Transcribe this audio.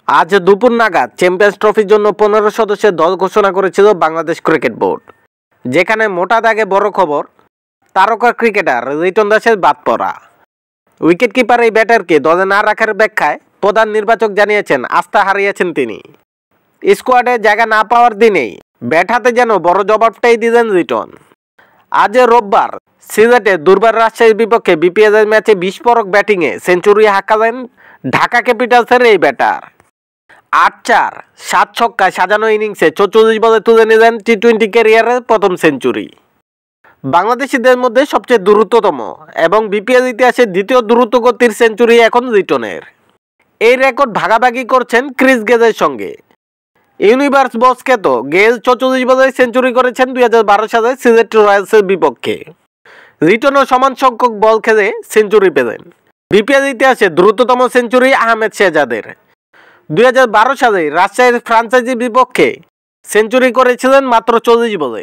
আজ দুপুর নাগাদ চ্যাম্পিয়ন্স ট্রফির জন্য 15 সদস্যের দল ঘোষণা করেছিল বাংলাদেশ ক্রিকেট বোর্ড, যেখানে মোটা দাগে বড় খবর তারকা ক্রিকেটার রিটন দাসের বাদ পড়া। উইকেটকিপার এই ব্যাটারকে দলে না রাখার ব্যাখ্যায় প্রধান নির্বাচক জানিয়েছেন আস্থা হারিয়েছেন তিনি। স্কোয়াডে জায়গা না পাওয়ার দিনেই ব্যাট হাতে যেন বড় জবাবটাই দিলেন রিটন। আজ রোববার সিলেটে দুর্বার রাজশাহীর বিপক্ষে বিপিএল ম্যাচে বিস্ফোরক ব্যাটিংয়ে সেঞ্চুরি হাঁকালেন ঢাকা ক্যাপিটালসের এই ব্যাটার। 8-4 7 ছক্কায় সাজানো ইনিংসে 44 বলে তুলে নিলেন টি-20 ক্যারিয়ারের প্রথম সেঞ্চুরি। বাংলাদেশিদের মধ্যে সবচেয়ে দ্রুততম এবং বিপিএল ইতিহাসের দ্বিতীয় দ্রুত গতির সেঞ্চুরি এখন রিটনের। এই রেকর্ড ভাগাভাগি করছেন ক্রিস গেলের সঙ্গে। ইউনিভার্স বস খ্যাত গেল 44 বলে সেঞ্চুরি করেছেন 2012 সালে সিলেট রয়্যালসের বিপক্ষে। রিটনও সমান সংখ্যক বল খেলে সেঞ্চুরি পেলেন। বিপিএল ইতিহাসে দ্রুততম সেঞ্চুরি আহমেদ শেহজাদের। 2012 সালে রাজশাহীর ফ্রাঞ্চাইজির বিপক্ষে সেঞ্চুরি করেছিলেন মাত্র 40 বলে।